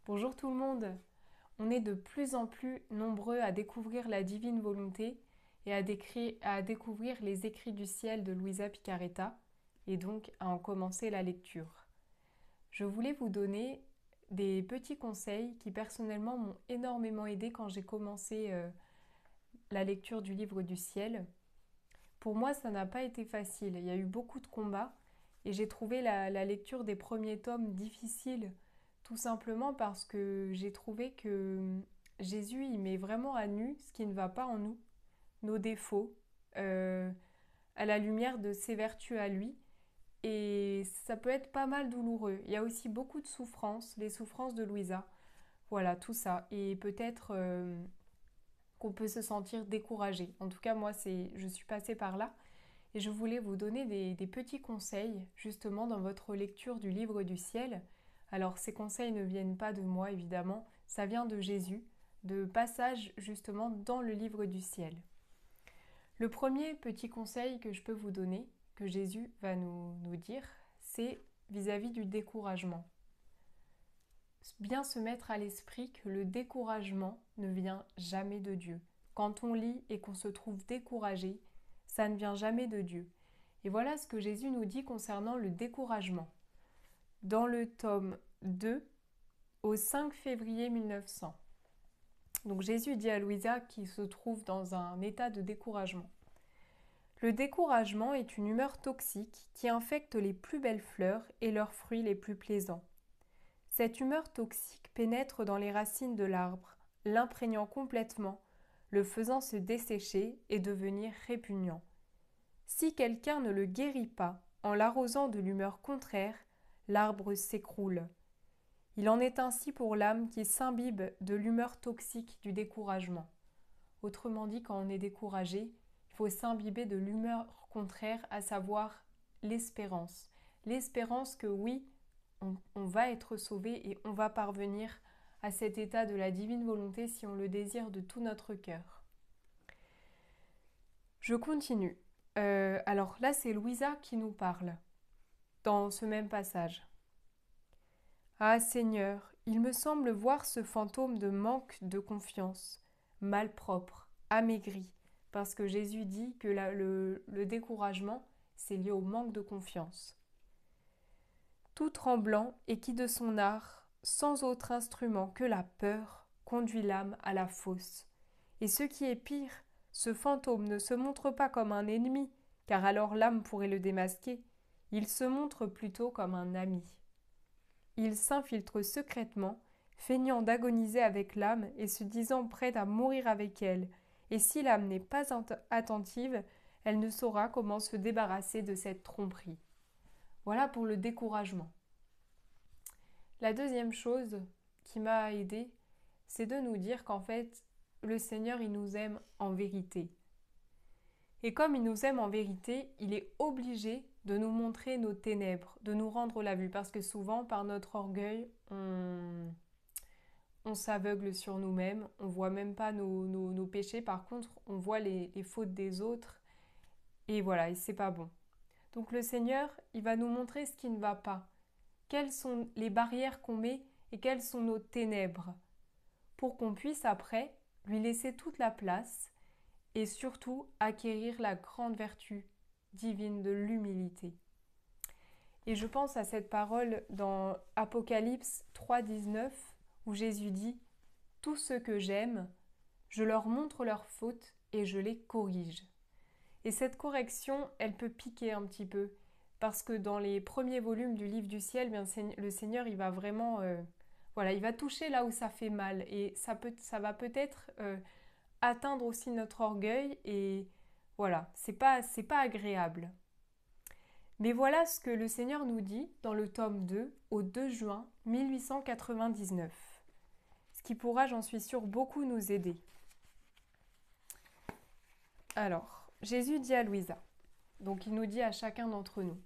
Bonjour tout le monde. On est de plus en plus nombreux à découvrir la divine volonté et à découvrir les écrits du ciel de Luisa Picaretta et donc à en commencer la lecture. Je voulais vous donner des petits conseils qui personnellement m'ont énormément aidé quand j'ai commencé la lecture du livre du ciel. Pour moi, ça n'a pas été facile. Il y a eu beaucoup de combats et j'ai trouvé la lecture des premiers tomes difficile, tout simplement parce que j'ai trouvé que Jésus, il met vraiment à nu ce qui ne va pas en nous, nos défauts, euh, à la lumière de ses vertus à lui. Et ça peut être pas mal douloureux. Il y a aussi beaucoup de souffrances, les souffrances de Louisa. Voilà, tout ça. Et peut-être qu'on peut se sentir découragé. En tout cas, moi, je suis passée par là. Et je voulais vous donner des petits conseils justement dans votre lecture du livre du ciel. Alors ces conseils ne viennent pas de moi évidemment, ça vient de Jésus, de passages justement dans le livre du ciel. Le premier petit conseil que je peux vous donner, que Jésus va nous dire, c'est vis-à-vis du découragement. Bien se mettre à l'esprit que le découragement ne vient jamais de Dieu. Quand on lit et qu'on se trouve découragé, ça ne vient jamais de Dieu. Et voilà ce que Jésus nous dit concernant le découragement. Dans le tome 2, au 5 février 1900. Donc Jésus dit à Louisa qu'il se trouve dans un état de découragement. Le découragement est une humeur toxique qui infecte les plus belles fleurs et leurs fruits les plus plaisants. Cette humeur toxique pénètre dans les racines de l'arbre, l'imprégnant complètement, le faisant se dessécher et devenir répugnant. Si quelqu'un ne le guérit pas en l'arrosant de l'humeur contraire, l'arbre s'écroule. Il en est ainsi pour l'âme qui s'imbibe de l'humeur toxique du découragement. Autrement dit, quand on est découragé, il faut s'imbiber de l'humeur contraire, à savoir l'espérance. L'espérance que oui, on va être sauvé et on va parvenir à cet état de la divine volonté si on le désire de tout notre cœur. Je continue. Alors là, c'est Louisa qui nous parle dans ce même passage. Ah Seigneur, il me semble voir ce fantôme de manque de confiance, malpropre, amaigri, parce que Jésus dit que le découragement, c'est lié au manque de confiance. Tout tremblant et qui de son art, sans autre instrument que la peur, conduit l'âme à la fosse. Et ce qui est pire, ce fantôme ne se montre pas comme un ennemi, car alors l'âme pourrait le démasquer, il se montre plutôt comme un ami. Il s'infiltre secrètement, feignant d'agoniser avec l'âme et se disant prêt à mourir avec elle, et si l'âme n'est pas attentive, elle ne saura comment se débarrasser de cette tromperie. Voilà pour le découragement. La deuxième chose qui m'a aidée, c'est de nous dire qu'en fait, le Seigneur, il nous aime en vérité. Et comme il nous aime en vérité, il est obligé de nous montrer nos ténèbres, de nous rendre la vue, parce que souvent, par notre orgueil, on s'aveugle sur nous-mêmes, on voit même pas nos péchés, par contre, on voit les fautes des autres, et voilà, et c'est pas bon. Donc le Seigneur, il va nous montrer ce qui ne va pas, quelles sont les barrières qu'on met et quelles sont nos ténèbres, pour qu'on puisse après lui laisser toute la place et surtout acquérir la grande vertu divine de l'humilité. Et je pense à cette parole dans Apocalypse 3,19 où Jésus dit « Tous ceux que j'aime, je leur montre leurs fautes et je les corrige. » Et cette correction, elle peut piquer un petit peu parce que dans les premiers volumes du livre du ciel, bien, le Seigneur, il va vraiment voilà, il va toucher là où ça fait mal et ça va peut-être atteindre aussi notre orgueil et voilà, c'est pas agréable. Mais voilà ce que le Seigneur nous dit dans le tome 2 au 2 juin 1899. Ce qui pourra, j'en suis sûre, beaucoup nous aider. Alors, Jésus dit à Louisa, donc il nous dit à chacun d'entre nous,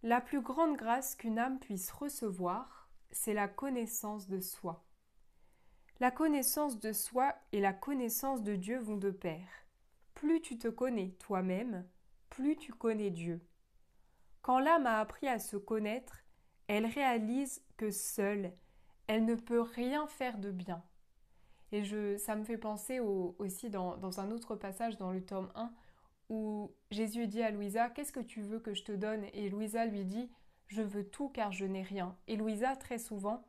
la plus grande grâce qu'une âme puisse recevoir, c'est la connaissance de soi. La connaissance de soi et la connaissance de Dieu vont de pair. Plus tu te connais toi-même, plus tu connais Dieu. Quand l'âme a appris à se connaître, elle réalise que seule, elle ne peut rien faire de bien. Et ça me fait penser aussi dans un autre passage dans le tome 1 où Jésus dit à Louisa, qu'est-ce que tu veux que je te donne? Et Louisa lui dit, je veux tout car je n'ai rien. Et Louisa, très souvent,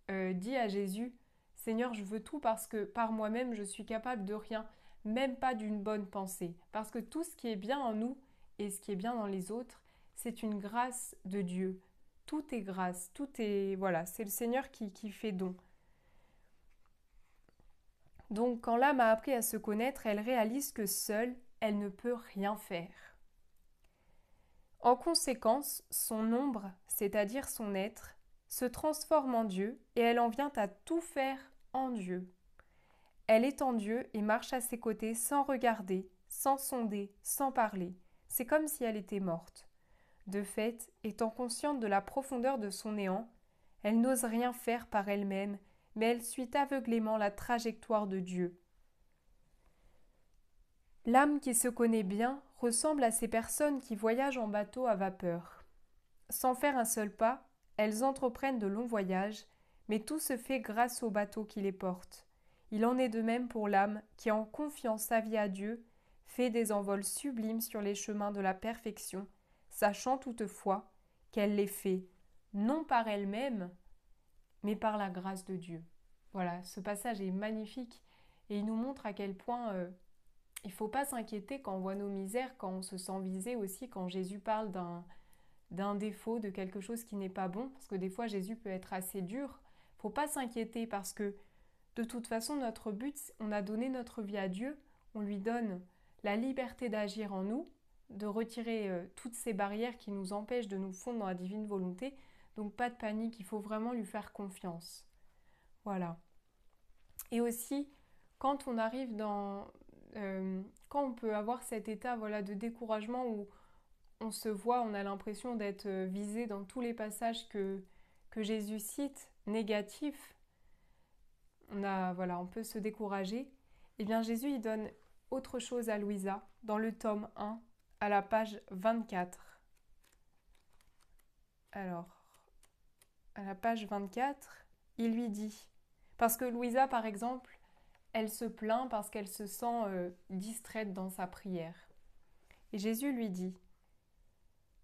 dit à Jésus, Seigneur, je veux tout parce que par moi-même, je suis capable de rien, même pas d'une bonne pensée. Parce que tout ce qui est bien en nous et ce qui est bien dans les autres, c'est une grâce de Dieu. Tout est grâce, tout est... Voilà, c'est le Seigneur qui fait don. Donc quand l'âme a appris à se connaître, elle réalise que seule, elle ne peut rien faire. En conséquence, son ombre, c'est-à-dire son être, se transforme en Dieu et elle en vient à tout faire en Dieu. Elle est en Dieu et marche à ses côtés sans regarder, sans sonder, sans parler. C'est comme si elle était morte. De fait, étant consciente de la profondeur de son néant, elle n'ose rien faire par elle-même, mais elle suit aveuglément la trajectoire de Dieu. L'âme qui se connaît bien ressemble à ces personnes qui voyagent en bateau à vapeur. Sans faire un seul pas, elles entreprennent de longs voyages, mais tout se fait grâce au bateau qui les porte. Il en est de même pour l'âme qui, en confiant sa vie à Dieu, fait des envols sublimes sur les chemins de la perfection, sachant toutefois qu'elle les fait non par elle-même, mais par la grâce de Dieu. Voilà, ce passage est magnifique et il nous montre à quel point il ne faut pas s'inquiéter quand on voit nos misères, quand on se sent visé aussi, quand Jésus parle d'un défaut, de quelque chose qui n'est pas bon, parce que des fois Jésus peut être assez dur. Il ne faut pas s'inquiéter parce que de toute façon notre but, on a donné notre vie à Dieu, on lui donne la liberté d'agir en nous, de retirer toutes ces barrières qui nous empêchent de nous fondre dans la divine volonté. Donc pas de panique, il faut vraiment lui faire confiance. Voilà. Et aussi, quand on arrive quand on peut avoir cet état voilà, de découragement où on se voit, on a l'impression d'être visé dans tous les passages que Jésus cite, négatifs, on peut se décourager. Eh bien Jésus il donne autre chose à Louisa dans le tome 1 à la page 24. Alors, à la page 24, il lui dit, parce que Louisa par exemple, elle se plaint parce qu'elle se sent distraite dans sa prière. Et Jésus lui dit,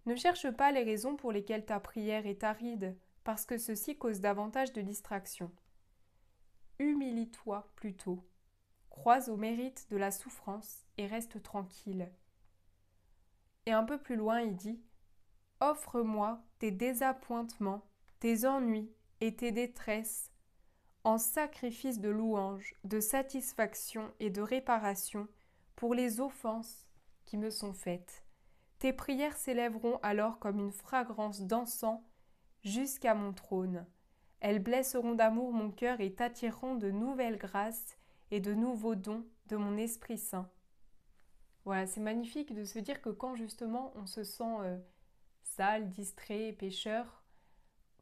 ne cherche pas les raisons pour lesquelles ta prière est aride, parce que ceci cause davantage de distraction. Humilie-toi plutôt, crois au mérite de la souffrance et reste tranquille. Et un peu plus loin, il dit, offre-moi tes désappointements, tes ennuis et tes détresses en sacrifice de louange, de satisfaction et de réparation pour les offenses qui me sont faites. Tes prières s'élèveront alors comme une fragrance d'encens jusqu'à mon trône. Elles blesseront d'amour mon cœur et t'attireront de nouvelles grâces et de nouveaux dons de mon Esprit Saint. Voilà, c'est magnifique de se dire que quand justement on se sent sale, distrait, pécheur,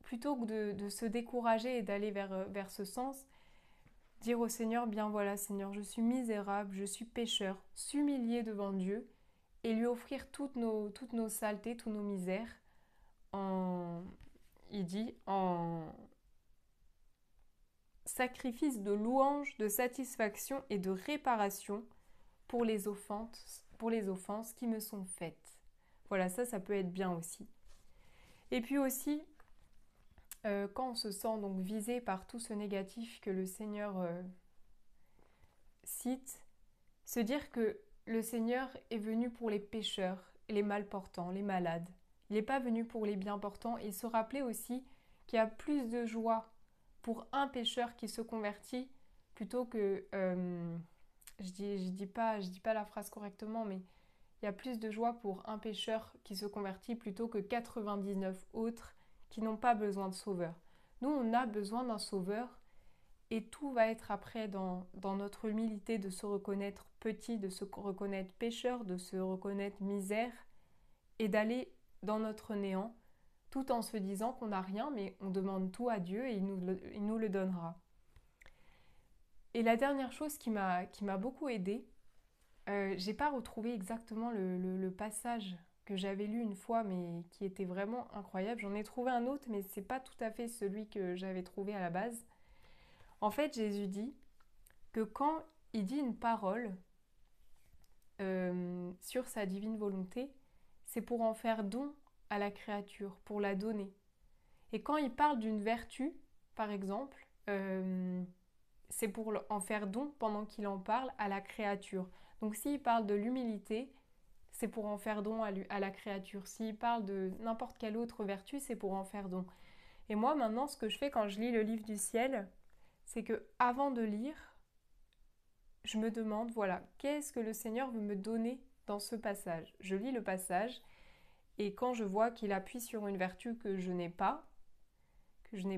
plutôt que de se décourager et d'aller vers ce sens, dire au Seigneur, bien voilà Seigneur, je suis misérable, je suis pécheur, s'humilier devant Dieu et lui offrir toutes nos saletés, toutes nos misères, il dit, en sacrifice de louange, de satisfaction et de réparation pour les offenses qui me sont faites. Voilà, ça peut être bien aussi. Et puis aussi, quand on se sent donc visé par tout ce négatif que le Seigneur cite, se dire que le Seigneur est venu pour les pécheurs, les malportants, les malades. Il n'est pas venu pour les bien portants et se rappeler aussi qu'il y a plus de joie pour un pécheur qui se convertit plutôt que je dis pas la phrase correctement, mais il y a plus de joie pour un pécheur qui se convertit plutôt que 99 autres qui n'ont pas besoin de sauveur. Nous, on a besoin d'un sauveur et tout va être après dans notre humilité de se reconnaître petit, de se reconnaître pécheur, de se reconnaître misère et d'aller dans notre néant tout en se disant qu'on n'a rien, mais on demande tout à Dieu et il nous le donnera. Et la dernière chose qui m'a beaucoup aidée, j'ai pas retrouvé exactement le passage que j'avais lu une fois, mais qui était vraiment incroyable. J'en ai trouvé un autre, mais c'est pas tout à fait celui que j'avais trouvé à la base. En fait, Jésus dit que quand il dit une parole sur sa divine volonté, c'est pour en faire don à la créature, pour la donner. Et quand il parle d'une vertu, par exemple, c'est pour en faire don pendant qu'il en parle à la créature. Donc s'il parle de l'humilité, c'est pour en faire don à la créature. S'il parle de n'importe quelle autre vertu, c'est pour en faire don. Et moi, maintenant, ce que je fais quand je lis le livre du ciel, c'est que avant de lire, je me demande, voilà, qu'est-ce que le Seigneur veut me donner dans ce passage? Je lis le passage et quand je vois qu'il appuie sur une vertu que je n'ai pas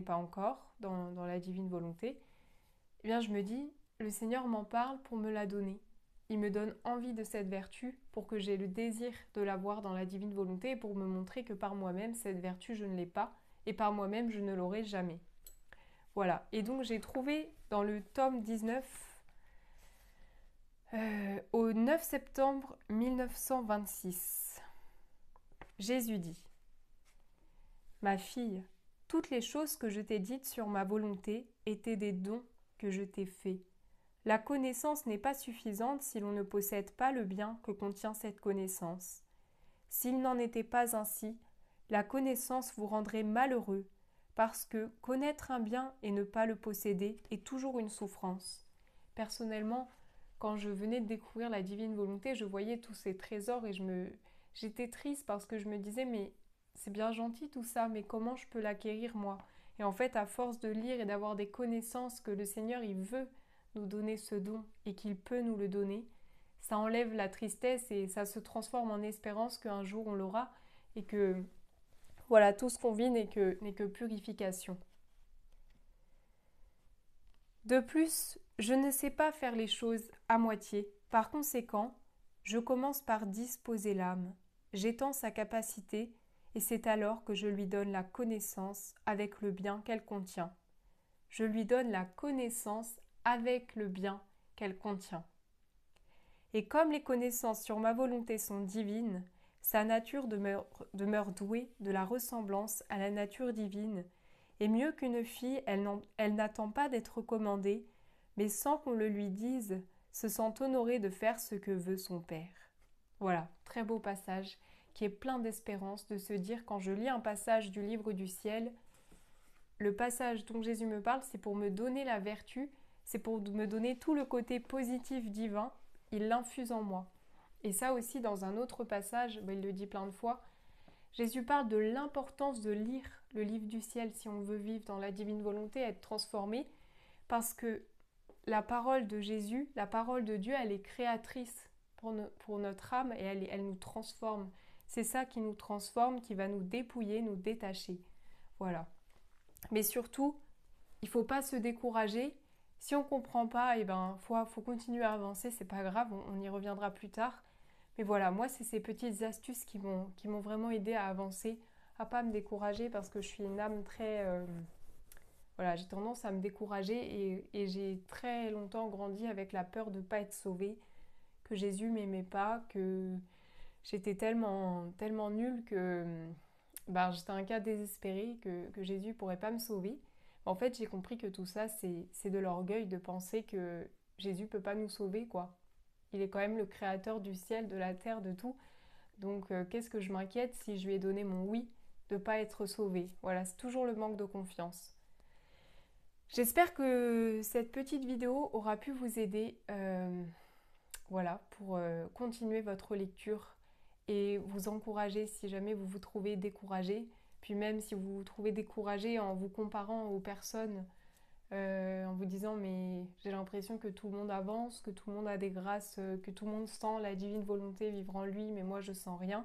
encore dans la divine volonté, eh bien je me dis, le Seigneur m'en parle pour me la donner. Il me donne envie de cette vertu pour que j'ai le désir de l'avoir dans la divine volonté et pour me montrer que par moi-même, cette vertu, je ne l'ai pas et par moi-même, je ne l'aurai jamais. Voilà. Et donc, j'ai trouvé dans le tome 19, au 9 septembre 1926, Jésus dit « Ma fille, toutes les choses que je t'ai dites sur ma volonté étaient des dons que je t'ai faits. La connaissance n'est pas suffisante si l'on ne possède pas le bien que contient cette connaissance. S'il n'en était pas ainsi, la connaissance vous rendrait malheureux, parce que connaître un bien et ne pas le posséder est toujours une souffrance. Personnellement, quand je venais de découvrir la divine volonté, je voyais tous ces trésors et j'étais triste parce que je me disais, mais c'est bien gentil tout ça, mais comment je peux l'acquérir moi? Et en fait, à force de lire et d'avoir des connaissances que le Seigneur, il veut nous donner ce don et qu'il peut nous le donner, ça enlève la tristesse et ça se transforme en espérance qu'un jour on l'aura et que voilà, tout ce qu'on vit n'est que purification. De plus, je ne sais pas faire les choses à moitié. Par conséquent, je commence par disposer l'âme. J'étends sa capacité et c'est alors que je lui donne la connaissance avec le bien qu'elle contient. Je lui donne la connaissance avec le bien qu'elle contient. Et comme les connaissances sur ma volonté sont divines, sa nature demeure douée de la ressemblance à la nature divine, et mieux qu'une fille, elle n'attend pas d'être commandée, mais sans qu'on le lui dise, se sent honorée de faire ce que veut son Père. Voilà, très beau passage, qui est plein d'espérance, de se dire, quand je lis un passage du livre du ciel, le passage dont Jésus me parle, c'est pour me donner la vertu, c'est pour me donner tout le côté positif divin, il l'infuse en moi. Et ça aussi, dans un autre passage, il le dit plein de fois, Jésus parle de l'importance de lire le livre du ciel si on veut vivre dans la divine volonté, être transformé, parce que la parole de Jésus, la parole de Dieu, elle est créatrice pour notre âme et elle nous transforme. C'est ça qui nous transforme, qui va nous dépouiller, nous détacher. Voilà. Mais surtout, il ne faut pas se décourager. Si on ne comprend pas, faut continuer à avancer, c'est pas grave, on y reviendra plus tard. Mais voilà, moi, c'est ces petites astuces qui m'ont vraiment aidé à avancer, à pas me décourager parce que je suis une âme très... voilà, j'ai tendance à me décourager et j'ai très longtemps grandi avec la peur de ne pas être sauvée, que Jésus m'aimait pas, que j'étais tellement nulle que j'étais un cas désespéré, que Jésus ne pourrait pas me sauver. En fait, j'ai compris que tout ça, c'est de l'orgueil de penser que Jésus ne peut pas nous sauver, quoi. Il est quand même le créateur du ciel, de la terre, de tout. Donc, qu'est-ce que je m'inquiète si je lui ai donné mon oui de ne pas être sauvée? Voilà, c'est toujours le manque de confiance. J'espère que cette petite vidéo aura pu vous aider voilà, pour continuer votre lecture et vous encourager si jamais vous vous trouvez découragé. Puis même si vous vous trouvez découragé en vous comparant aux personnes, en vous disant mais j'ai l'impression que tout le monde avance, que tout le monde a des grâces, que tout le monde sent la divine volonté vivre en lui, mais moi je sens rien.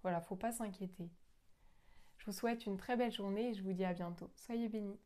Voilà, faut pas s'inquiéter. Je vous souhaite une très belle journée et je vous dis à bientôt. Soyez bénis.